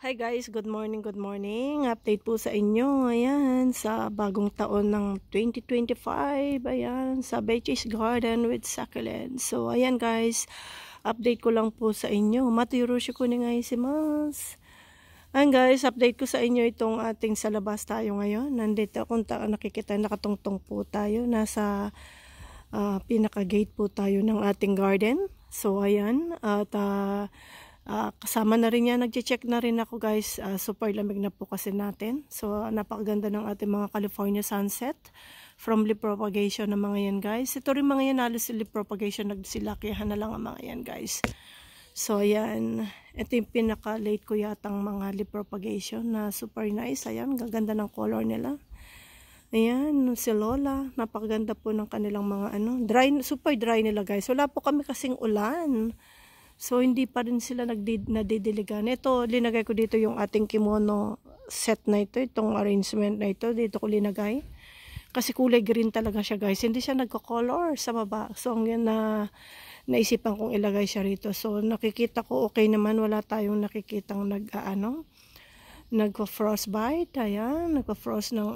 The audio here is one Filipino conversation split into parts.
Hi guys, good morning, good morning. Update po sa inyo, ayan, sa bagong taon ng 2025, ayan, sa Beaches Garden with Succulents. So, ayan guys, update ko lang po sa inyo. Matiyurusyo ko ni ngayon si Mas. Ayan guys, update ko sa inyo itong ating sa labas tayo ngayon. Nandito kung nakikita, nakatungtong po tayo. Nasa pinaka-gate po tayo ng ating garden. So, ayan, at kasama na rin yan, nagche-check na rin ako guys. Super lamig na po kasi natin. So napakaganda ng ating mga California sunset from leaf propagation ng mga yan guys. Ito rin mga yan, halos leaf propagation, nagsilakihan na lang ang mga yan guys. So ayan, ito yung pinaka late ko yatang mga leaf propagation na super nice. Ayan, gaganda ng color nila. Ayan, si Lola, napakaganda po ng kanilang mga dry, super dry nila guys. Wala po kami kasing ulan. So, hindi pa rin sila nadidiligan. Ito, linagay ko dito yung ating kimono set na ito. Itong arrangement na ito. Dito ko linagay. Kasi kulay green talaga siya guys. Hindi siya nagko-color sa baba. So, ang naisipan kong ilagay siya rito. So, nakikita ko okay naman. Wala tayong nakikitang nagko-frostbite. Ayan. Nagko-frost ng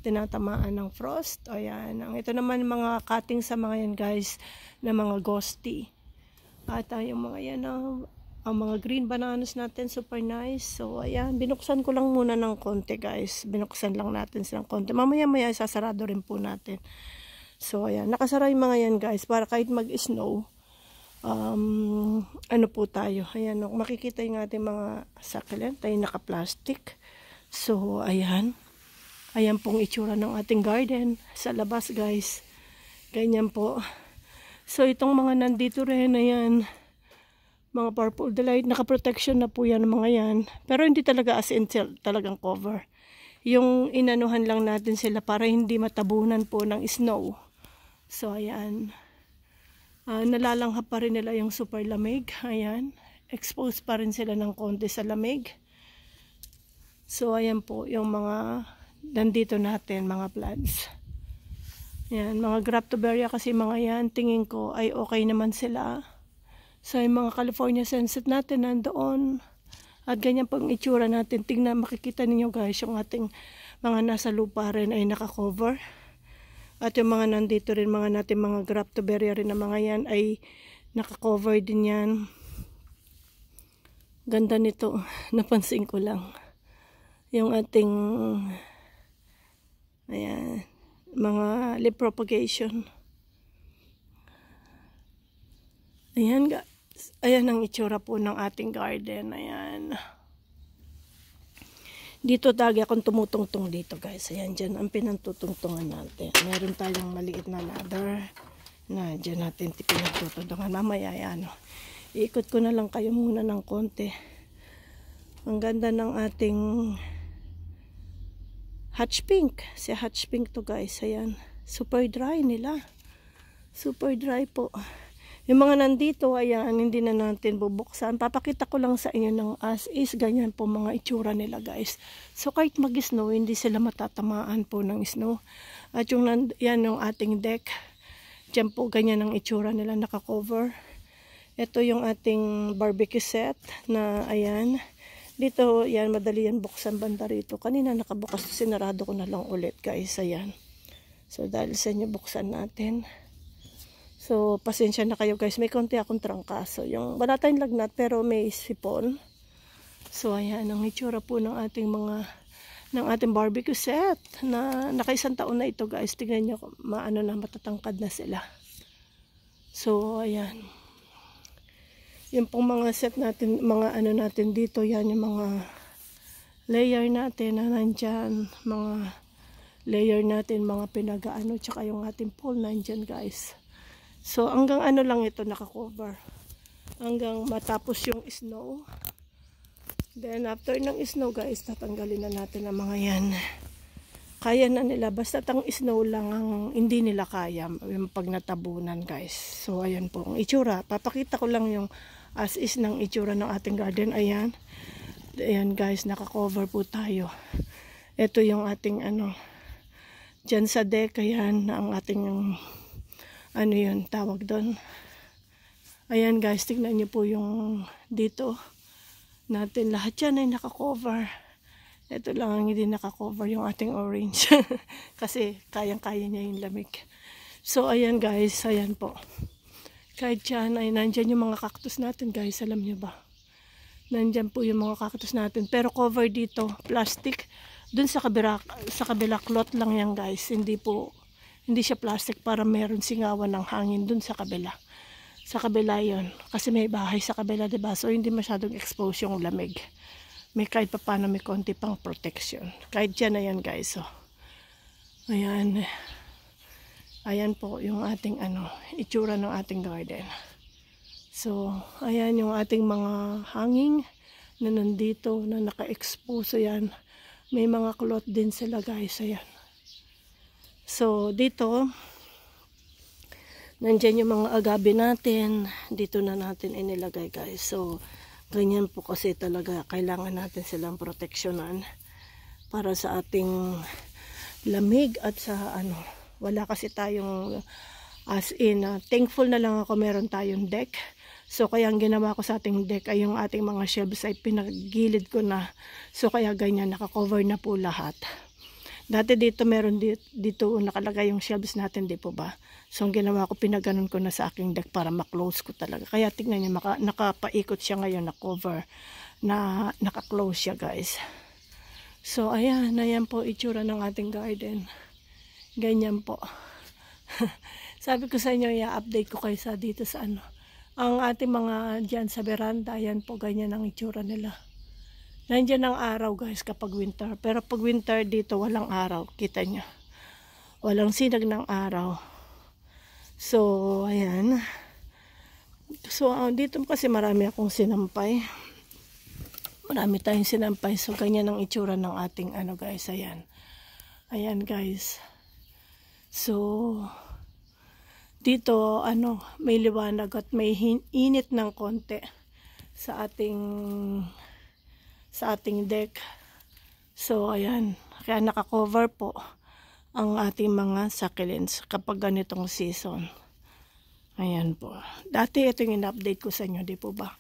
tinatamaan ng frost. Ayan. Ito naman mga cutting sa mga yan guys na mga ghosty. At yung mga yan, ang mga green bananas natin, super nice. So, ayan, binuksan ko lang muna ng konti guys. Binuksan lang natin silang konti. Mamaya-maya, sasarado rin po natin. So, ayan, nakasara yung mga yan guys. Para kahit mag-snow, po tayo. Ayan, makikita yung ating mga succulent. Tayo naka-plastic. So, ayan. Ayan pong itsura ng ating garden sa labas guys. Ganyan po. So, itong mga nandito rin, ayan, mga purple delight, naka-protection na po yan mga yan. Pero hindi talaga as in talagang cover. Yung inanuhan lang natin sila para hindi matabunan po ng snow. So, ayan. Nalalanghap pa rin nila yung super lamig. Ayan. Exposed pa rin sila ng konti sa lamig. So, ayan po yung mga nandito natin, mga plants. Yan, mga Graptoberia kasi mga yan, tingin ko ay okay naman sila. So, yung mga California sunset natin nandoon. At ganyan pang itsura natin. Tingnan, makikita ninyo guys, yung ating mga nasa lupa rin ay nakakover. At yung mga nandito rin, mga natin mga Graptoberia rin na mga yan ay nakakover din yan. Ganda nito, napansin ko lang. Yung ating, ayan, mga leaf propagation. Ayan guys. Ayan ang itsura po ng ating garden. Ayan. Dito talaga akong tumutungtong dito guys. Ayan, dyan ang pinantutungtungan natin. Meron tayong maliit na ladder na dyan natin pinagtutungtungan. Mamaya yan. Iikot ko na lang kayo muna ng konti. Ang ganda ng ating Hutch Pink. Si Hutch Pink to guys. Ayan. Super dry nila. Super dry po. Yung mga nandito, ayan, hindi na natin bubuksan. Papakita ko lang sa inyo ng as is. Ganyan po mga itsura nila guys. So kahit mag-snow, hindi sila matatamaan po ng snow. At yung yan yung ating deck. Diyan po ganyan ang itsura nila nakakover. Ito yung ating barbecue set na ayan. Dito, yan, madali yan buksan banda rito. Kanina nakabukas, sinarado ko na lang ulit guys, ayan. So, dahil sa inyo buksan natin. So, pasensya na kayo guys, may konti akong trangkaso. Yung, wala tayong lagnat, pero may sipon. So, ayan, ang itsura po ng ating ating barbecue set. Na nakaisang taon na ito guys. Tingnan nyo, matatangkad na sila. So, ayan. Yung pong mga set natin, mga natin dito, yan yung mga layer natin na nandyan, mga layer natin, mga pinagaano, tsaka yung ating pole nandyan guys. So hanggang lang ito nakakover. Hanggang matapos yung snow. Then after ng snow guys, tatanggalin na natin ang mga yan. Kaya na nila, basta tang snow lang ang hindi nila kaya, yung pag natabunan guys. So ayan po ang itsura. Papakita ko lang yung as is ng itsura ng ating garden. Ayan. Ayan guys, nakakover po tayo. Ito yung ating dyan sa deck. Ayan, ang ating yun, tawag doon. Ayan guys, tignan nyo po yung dito. natin. Lahat yan ay nakakover. Ito lang ang hindi nakakover, yung ating orange. Kasi kayang-kaya niya yung lamig. So ayan guys, ayan po. Kahit dyan ay nandyan yung mga cactus natin guys, alam niyo ba? Nandyan po yung mga cactus natin. Pero cover dito, plastic. Dun sa kabila cloth lang yan guys. Hindi siya plastic para meron singawan ng hangin dun sa kabila. Sa kabila yon, kasi may bahay sa kabila, diba? So hindi masyadong expose yung lamig. May kahit pa paano may konti pang protection. Kahit dyan na yan guys. So, ayan. Ayan po yung ating itsura ng ating garden. So, ayan yung ating mga hanging na nandito na naka-expose. Ayan. May mga cloth din sila guys. Ayan. So, dito nandyan yung mga agabi natin. Dito na natin inilagay guys. So, ganyan po kasi talaga kailangan natin silang proteksyonan para sa ating lamig at sa wala kasi tayong as in thankful na lang ako meron tayong deck. So kaya ang ginawa ko sa ating deck ay yung ating mga shelves ay pinagilid ko na. So kaya ganyan nakakover na po lahat. Dati dito meron dito nakalagay yung shelves natin, di po ba? So ang ginawa ko, pinaganon ko na sa aking deck para ma-close ko talaga. Kaya tingnan niyo, nakapaikot siya ngayon na cover, na naka-close siya guys. So ayan po itsura ng ating garden. Ganyan po. Sabi ko sa inyo, i-update ko kayo dito sa ang ating mga dyan sa veranda. Ayan po, ganyan ang itsura nila. Nandiyan ang araw guys kapag winter. Pero pag winter dito walang araw. Kita nyo. Walang sinag ng araw. So, ayan. So, dito kasi marami akong sinampay. Marami tayong sinampay. So, ganyan ang itsura ng ating guys. Ayan. Ayan guys. So, dito may liwanag at may init ng konti sa ating deck. So ayan, kaya naka-cover po ang ating mga succulents kapag ganitong season. Ayan po. Dati ito yung in-update ko sa inyo, di po ba?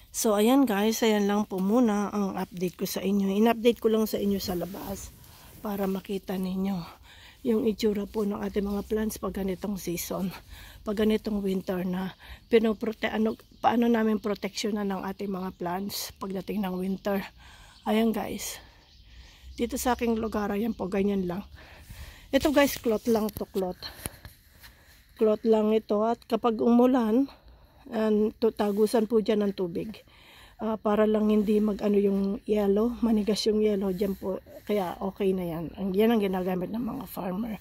So ayan guys, ayan lang po muna ang update ko sa inyo. In-update ko lang sa inyo sa labas para makita ninyo yung itsura po ng ating mga plants pag ganitong season. Pag ganitong winter na paano namin proteksyonan ng ating mga plants pagdating ng winter. Ayan guys. Dito sa aking lugar, ayan po, ganyan lang. Ito guys, cloth lang to, cloth. Cloth lang ito at kapag umulan, tagusan po dyan ng tubig. Para lang hindi yung yellow, manigas yung yellow dyan po. Kaya okay na yan. Yan ang ginagamit ng mga farmer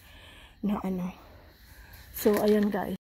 na So ayan guys.